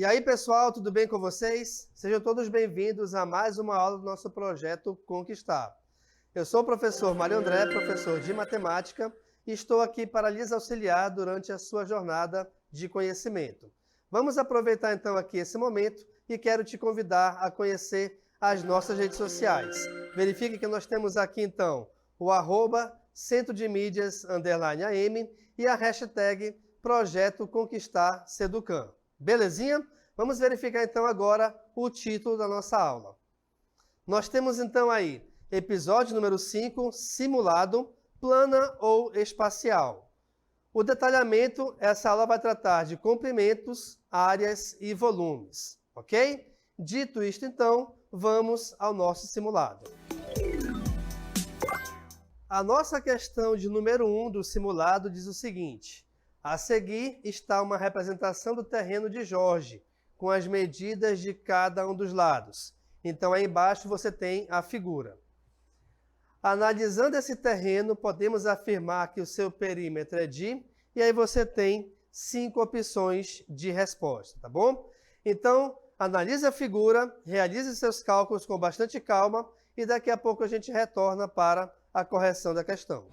E aí, pessoal, tudo bem com vocês? Sejam todos bem-vindos a mais uma aula do nosso projeto Conquistar. Eu sou o professor Mário André, professor de matemática, e estou aqui para lhes auxiliar durante a sua jornada de conhecimento. Vamos aproveitar então aqui esse momento e quero te convidar a conhecer as nossas redes sociais. Verifique que nós temos aqui então o @Centro de Mídias _AM e a hashtag Projeto Conquistar Seducan. Belezinha? Vamos verificar então agora o título da nossa aula. Nós temos então aí episódio número 5, simulado, plana ou espacial. O detalhamento, essa aula vai tratar de comprimentos, áreas e volumes, ok? Dito isto então, vamos ao nosso simulado. A nossa questão de número 1 do simulado diz o seguinte: a seguir está uma representação do terreno de Jorge, com as medidas de cada um dos lados. Então, aí embaixo você tem a figura. Analisando esse terreno, podemos afirmar que o seu perímetro é de... E aí você tem 5 opções de resposta, tá bom? Então, analise a figura, realize seus cálculos com bastante calma e daqui a pouco a gente retorna para a correção da questão.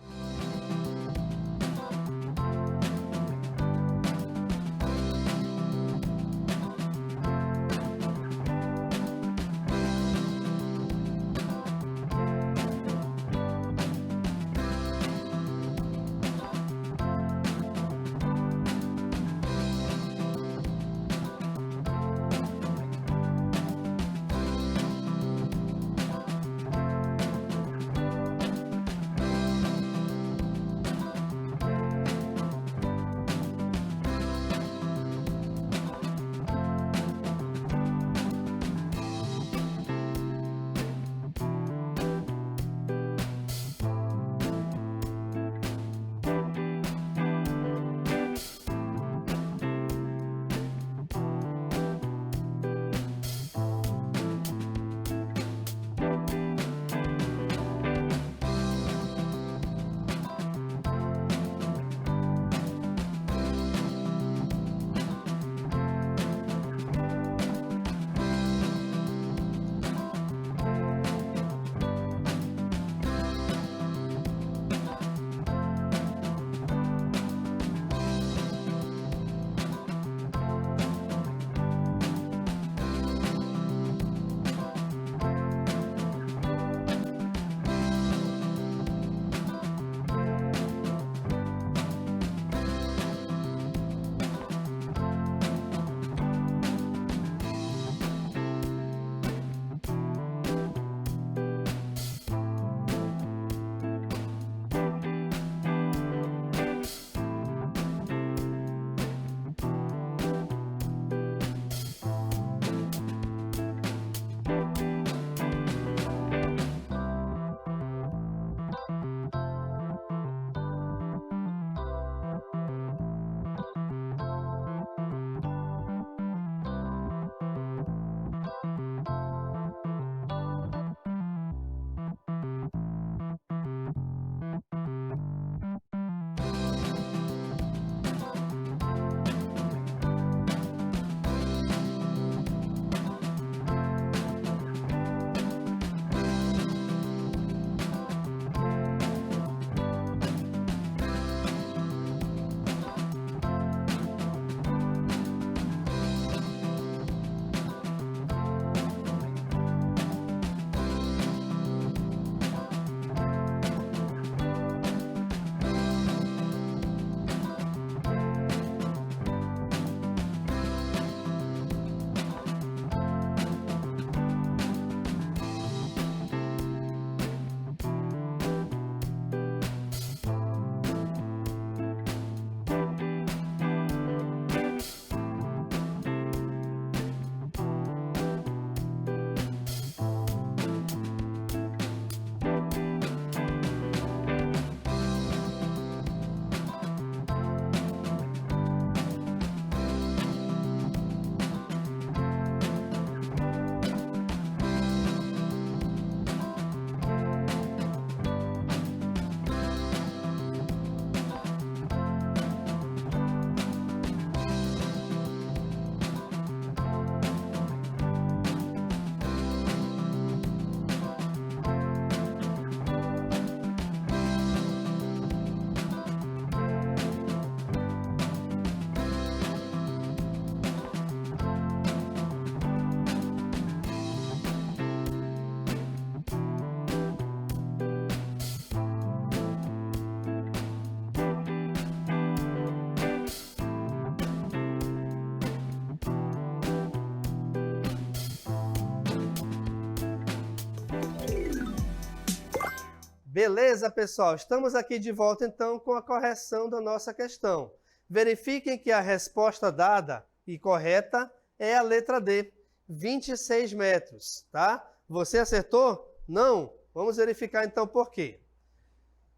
Beleza, pessoal? Estamos aqui de volta, então, com a correção da nossa questão. Verifiquem que a resposta dada e correta é a letra D, 26 metros, tá? Você acertou? Não? Vamos verificar, então, por quê.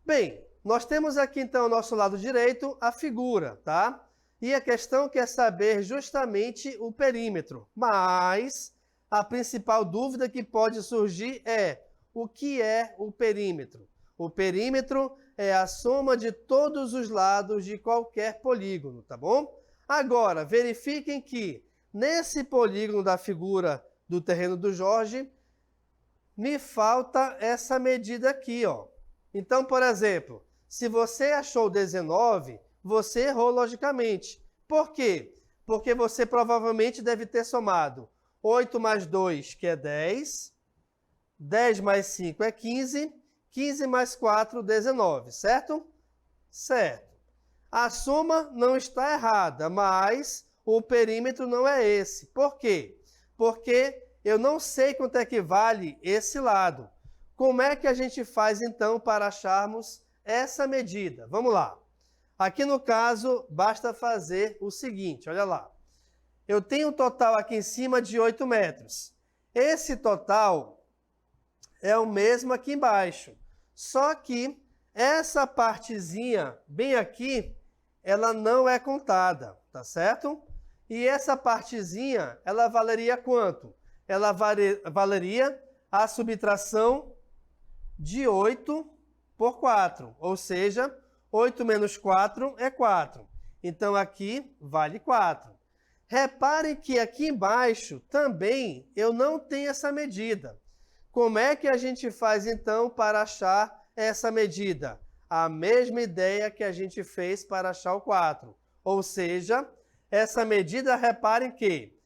Bem, nós temos aqui, então, ao nosso lado direito, a figura, tá? E a questão quer saber justamente o perímetro. Mas a principal dúvida que pode surgir é: o que é o perímetro? O perímetro é a soma de todos os lados de qualquer polígono, tá bom? Agora, verifiquem que nesse polígono da figura do terreno do Jorge, me falta essa medida aqui, ó. Então, por exemplo, se você achou 19, você errou logicamente. Por quê? Porque você provavelmente deve ter somado 8 mais 2, que é 10, 10 mais 5 é 15, 15 mais 4, 19, certo? Certo. A soma não está errada, mas o perímetro não é esse. Por quê? Porque eu não sei quanto é que vale esse lado. Como é que a gente faz, então, para acharmos essa medida? Vamos lá. Aqui, no caso, basta fazer o seguinte, olha lá. Eu tenho um total aqui em cima de 8 metros. Esse total é o mesmo aqui embaixo. Só que essa partezinha bem aqui, ela não é contada, tá certo? E essa partezinha, ela valeria quanto? Ela valeria a subtração de 8 por 4, ou seja, 8 menos 4 é 4. Então, aqui vale 4. Reparem que aqui embaixo também eu não tenho essa medida. Como é que a gente faz, então, para achar essa medida? A mesma ideia que a gente fez para achar o 4. Ou seja, essa medida, reparem que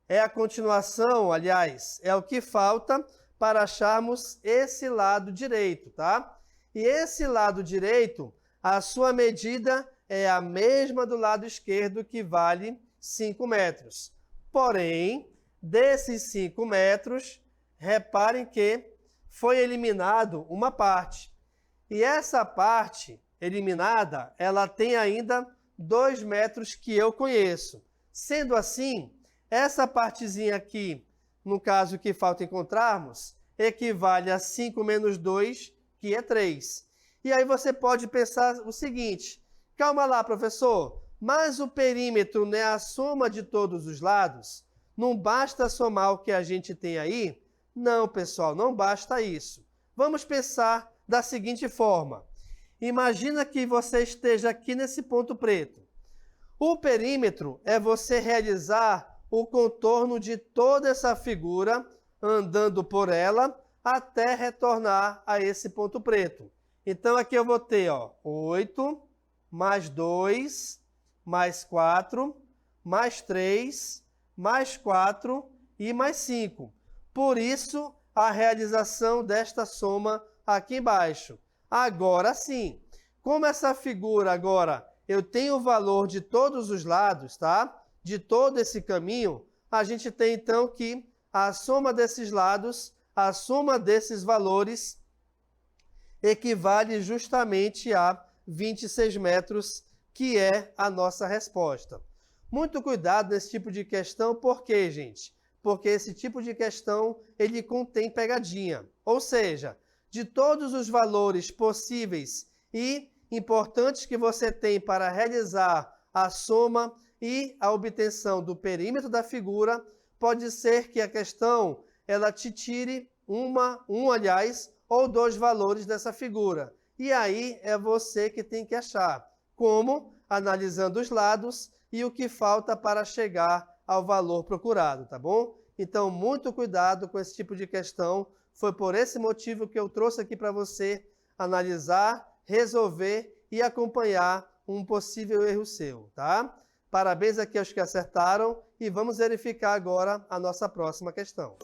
é a continuação, aliás, é o que falta para acharmos esse lado direito, tá? E esse lado direito, a sua medida é a mesma do lado esquerdo, que vale 5 metros. Porém, desses 5 metros, reparem que foi eliminado uma parte. E essa parte eliminada, ela tem ainda 2 metros que eu conheço. Sendo assim, essa partezinha aqui, no caso que falta encontrarmos, equivale a 5 menos 2, que é 3. E aí você pode pensar o seguinte: calma lá, professor, mas o perímetro não é a soma de todos os lados? Não basta somar o que a gente tem aí? Não, pessoal, não basta isso. Vamos pensar da seguinte forma. Imagina que você esteja aqui nesse ponto preto. O perímetro é você realizar o contorno de toda essa figura, andando por ela, até retornar a esse ponto preto. Então, aqui eu vou ter, ó, 8, mais 2, mais 4, mais 3, mais 4 e mais 5. Por isso, a realização desta soma aqui embaixo. Agora sim, como essa figura agora eu tenho o valor de todos os lados, tá? De todo esse caminho, a gente tem então que a soma desses lados, a soma desses valores, equivale justamente a 26 metros, que é a nossa resposta. Muito cuidado nesse tipo de questão, por quê, gente? Porque esse tipo de questão, ele contém pegadinha. Ou seja, de todos os valores possíveis e importantes que você tem para realizar a soma e a obtenção do perímetro da figura, pode ser que a questão ela te tire aliás, ou 2 valores dessa figura. E aí é você que tem que achar. Como? Analisando os lados e o que falta para chegar ao valor procurado, tá bom? Então, muito cuidado com esse tipo de questão. Foi por esse motivo que eu trouxe aqui para você analisar, resolver e acompanhar um possível erro seu, tá? Parabéns aqui aos que acertaram e vamos verificar agora a nossa próxima questão.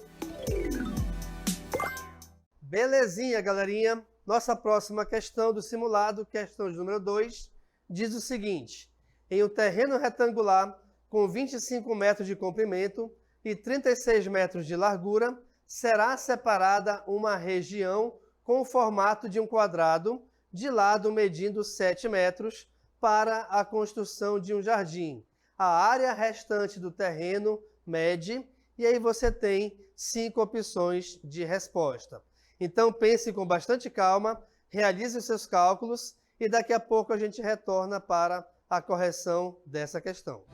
Belezinha, galerinha. Nossa próxima questão do simulado, questão de número 2, diz o seguinte: em um terreno retangular com 25 metros de comprimento e 36 metros de largura, será separada uma região com o formato de um quadrado, de lado medindo 7 metros, para a construção de um jardim. A área restante do terreno mede, e aí você tem 5 opções de resposta. Então pense com bastante calma, realize os seus cálculos e daqui a pouco a gente retorna para a correção dessa questão.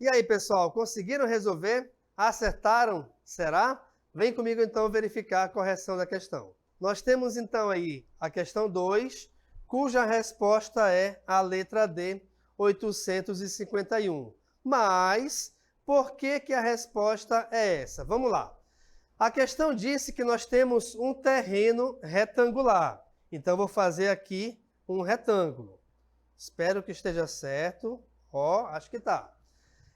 E aí, pessoal, conseguiram resolver? Acertaram? Será? Vem comigo então verificar a correção da questão. Nós temos então aí a questão 2, cuja resposta é a letra D, 851. Mas, por que a resposta é essa? Vamos lá. A questão disse que nós temos um terreno retangular. Então, vou fazer aqui um retângulo. Espero que esteja certo. Ó, acho que está.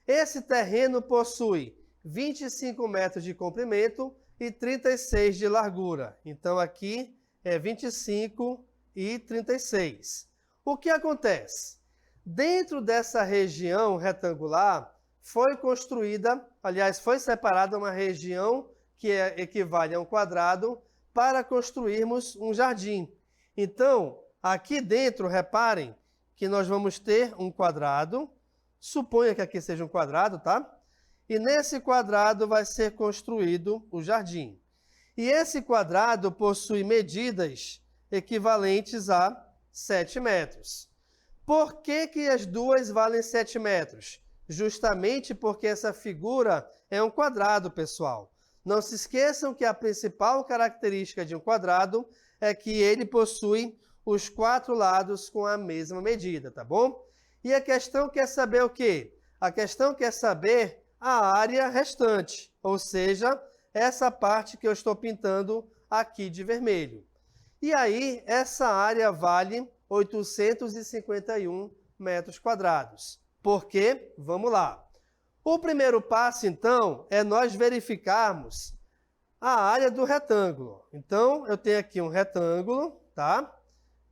Esse terreno possui 25 metros de comprimento e 36 de largura. Então, aqui é 25 e 36. O que acontece? Dentro dessa região retangular, foi construída, aliás, foi separada uma região que equivale a um quadrado para construirmos um jardim. Então, aqui dentro, reparem que nós vamos ter um quadrado. Suponha que aqui seja um quadrado, tá? E nesse quadrado vai ser construído o jardim. E esse quadrado possui medidas equivalentes a 7 metros. Por que as duas valem 7 metros? Justamente porque essa figura é um quadrado, pessoal. Não se esqueçam que a principal característica de um quadrado é que ele possui os 4 lados com a mesma medida, tá bom? E a questão quer saber o quê? A questão quer saber a área restante, ou seja, essa parte que eu estou pintando aqui de vermelho. E aí, essa área vale 851 metros quadrados. Por quê? Vamos lá. O primeiro passo, então, é nós verificarmos a área do retângulo. Então, eu tenho aqui um retângulo, tá?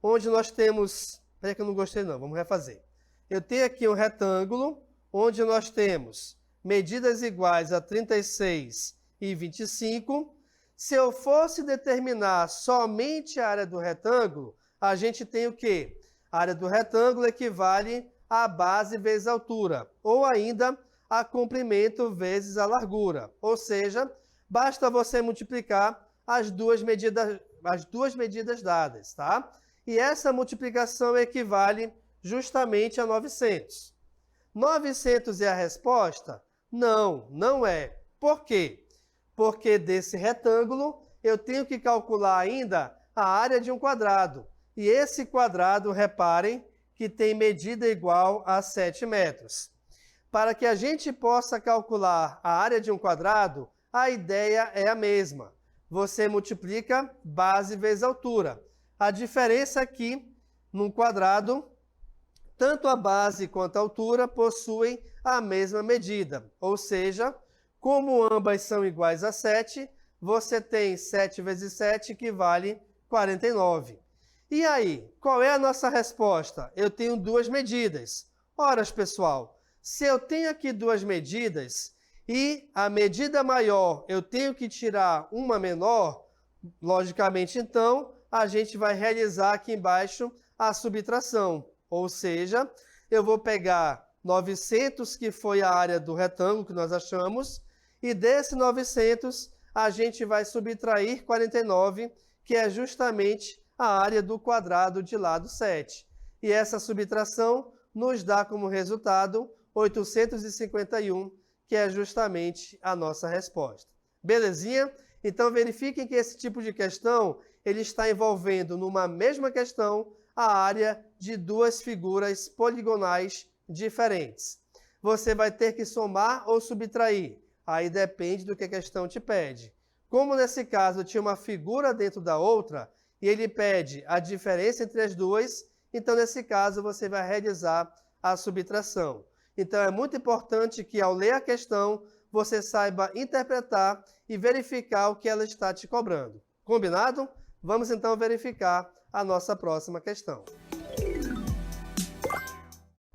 Onde nós temos... Espera que eu não gostei não, vamos refazer. Eu tenho aqui um retângulo, onde nós temos medidas iguais a 36 e 25. Se eu fosse determinar somente a área do retângulo, a gente tem o quê? A área do retângulo equivale a base vezes a altura, ou ainda a comprimento vezes a largura. Ou seja, basta você multiplicar as duas medidas dadas, tá? E essa multiplicação equivale justamente a 900. 900 é a resposta? Não, não é. Por quê? Porque desse retângulo eu tenho que calcular ainda a área de um quadrado. E esse quadrado, reparem, que tem medida igual a 7 metros. Para que a gente possa calcular a área de um quadrado, a ideia é a mesma. Você multiplica base vezes altura. A diferença aqui, num quadrado, tanto a base quanto a altura possuem a mesma medida. Ou seja, como ambas são iguais a 7, você tem 7 vezes 7, que vale 49. E aí, qual é a nossa resposta? Eu tenho duas medidas. Ora, pessoal, se eu tenho aqui duas medidas e a medida maior eu tenho que tirar uma menor, logicamente, então, a gente vai realizar aqui embaixo a subtração. Ou seja, eu vou pegar 900, que foi a área do retângulo que nós achamos, e desse 900 a gente vai subtrair 49, que é justamente a área do quadrado de lado 7. E essa subtração nos dá como resultado 851, que é justamente a nossa resposta. Belezinha? Então verifiquem que esse tipo de questão ele está envolvendo numa mesma questão a área de duas figuras poligonais diferentes. Você vai ter que somar ou subtrair. Aí depende do que a questão te pede. Como nesse caso tinha uma figura dentro da outra, e ele pede a diferença entre as duas, então nesse caso você vai realizar a subtração. Então é muito importante que ao ler a questão, você saiba interpretar e verificar o que ela está te cobrando. Combinado? Vamos então verificar a nossa próxima questão.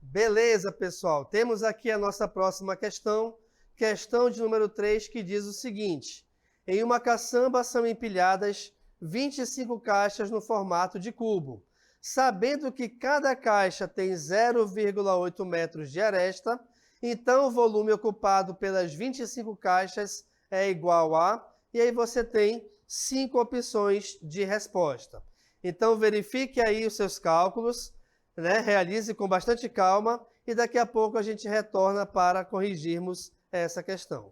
Beleza, pessoal. Temos aqui a nossa próxima questão. Questão de número 3, que diz o seguinte. Em uma caçamba são empilhadas 25 caixas no formato de cubo. Sabendo que cada caixa tem 0,8 metros de aresta, então o volume ocupado pelas 25 caixas é igual a... E aí você tem 5 opções de resposta. Então verifique aí os seus cálculos, né? Realize com bastante calma e daqui a pouco a gente retorna para corrigirmos essa questão.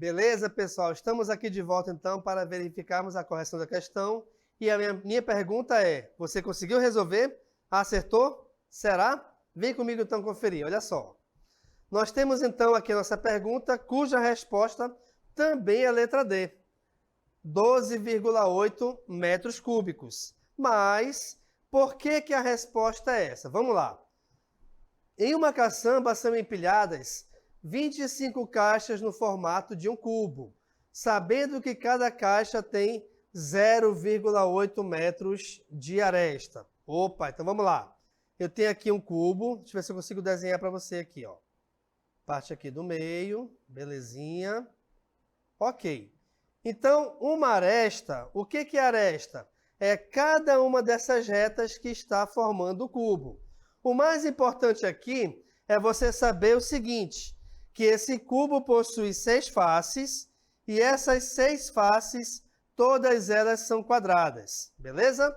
Beleza, pessoal? Estamos aqui de volta, então, para verificarmos a correção da questão. E a minha pergunta é, você conseguiu resolver? Acertou? Será? Vem comigo, então, conferir. Olha só. Nós temos, então, aqui a nossa pergunta, cuja resposta também é a letra D. 12,8 metros cúbicos. Mas, por que a resposta é essa? Vamos lá. Em uma caçamba são empilhadas 25 caixas no formato de um cubo, sabendo que cada caixa tem 0,8 metros de aresta. Opa, então vamos lá. Eu tenho aqui um cubo, deixa eu ver se eu consigo desenhar para você aqui, ó. Parte aqui do meio, belezinha. Ok. Então, uma aresta, o que é aresta? É cada uma dessas retas que está formando o cubo. O mais importante aqui é você saber o seguinte, que esse cubo possui 6 faces e essas 6 faces, todas elas são quadradas, beleza?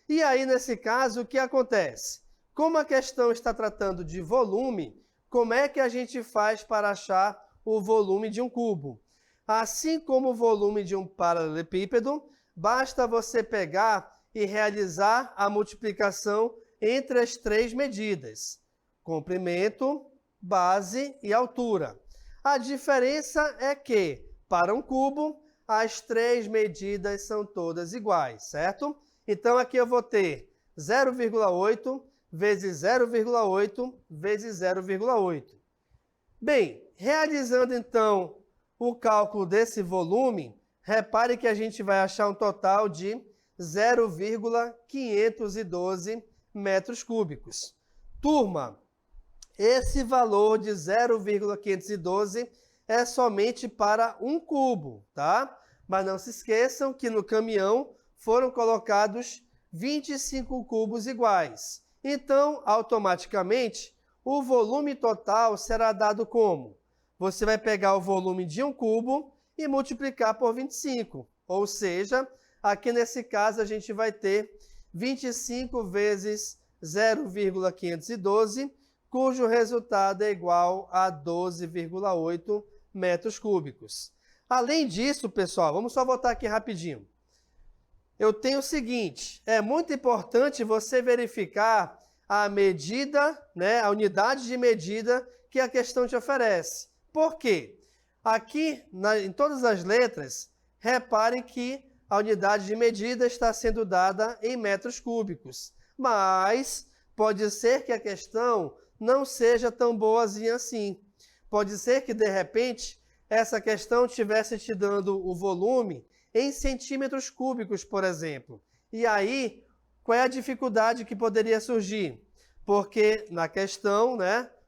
E aí, nesse caso, o que acontece? Como a questão está tratando de volume, como é que a gente faz para achar o volume de um cubo? Assim como o volume de um paralelepípedo, basta você pegar e realizar a multiplicação entre as 3 medidas: comprimento, base e altura. A diferença é que, para um cubo, as 3 medidas são todas iguais, certo? Então, aqui eu vou ter 0,8 vezes 0,8 vezes 0,8. Bem, realizando, então, o cálculo desse volume, repare que a gente vai achar um total de 0,512 metros cúbicos. Turma, esse valor de 0,512 é somente para um cubo, tá? Mas não se esqueçam que no caminhão foram colocados 25 cubos iguais. Então, automaticamente, o volume total será dado como? Você vai pegar o volume de um cubo e multiplicar por 25. Ou seja, aqui nesse caso a gente vai ter 25 vezes 0,512, cujo resultado é igual a 12,8 metros cúbicos. Além disso, pessoal, vamos só voltar aqui rapidinho. Eu tenho o seguinte, é muito importante você verificar a medida, né, a unidade de medida que a questão te oferece. Por quê? Aqui, em todas as letras, reparem que a unidade de medida está sendo dada em metros cúbicos. Mas pode ser que a questão não seja tão boazinha assim. Pode ser que, de repente, essa questão estivesse te dando o volume em centímetros cúbicos, por exemplo. E aí, qual é a dificuldade que poderia surgir? Porque na questão,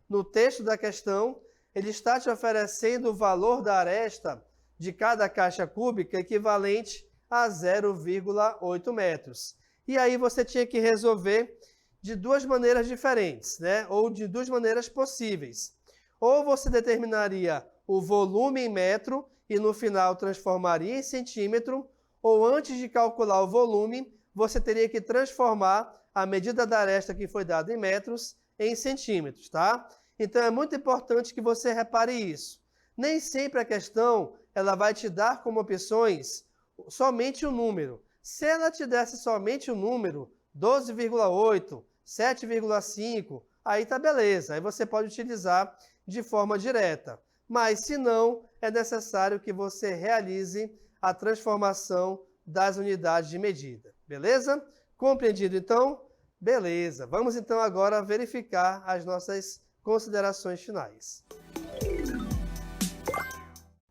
no texto da questão, ele está te oferecendo o valor da aresta de cada caixa cúbica equivalente a 0,8 metros. E aí você tinha que resolver de duas maneiras diferentes, ou de duas maneiras possíveis. Ou você determinaria o volume em metro e no final transformaria em centímetro, ou antes de calcular o volume, você teria que transformar a medida da aresta que foi dada em metros em centímetros, tá? Então é muito importante que você repare isso. Nem sempre a questão ela vai te dar como opções somente o número. Se ela te desse somente o número 12,8, 7,5, aí tá beleza, aí você pode utilizar de forma direta. Mas se não, é necessário que você realize a transformação das unidades de medida. Beleza? Compreendido então? Beleza. Vamos então agora verificar as nossas considerações finais.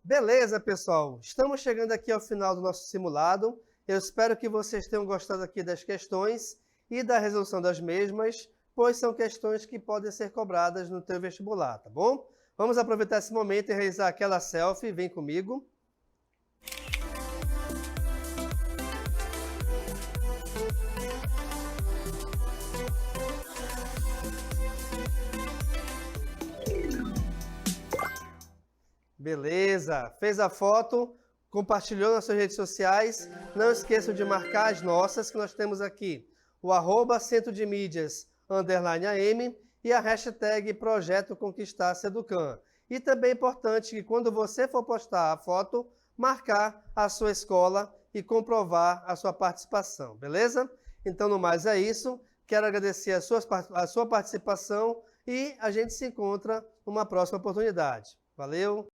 Beleza, pessoal. Estamos chegando aqui ao final do nosso simulado. Eu espero que vocês tenham gostado aqui das questões e da resolução das mesmas, pois são questões que podem ser cobradas no teu vestibular, tá bom? Vamos aproveitar esse momento e realizar aquela selfie. Vem comigo. Beleza. Fez a foto, compartilhou nas suas redes sociais. Não esqueçam de marcar as nossas, que nós temos aqui o @centrodemídias_am e a hashtag Projeto Conquistar Seducam. E também é importante que quando você for postar a foto, marcar a sua escola e comprovar a sua participação, beleza? Então, no mais é isso. Quero agradecer a sua participação e a gente se encontra numa próxima oportunidade. Valeu!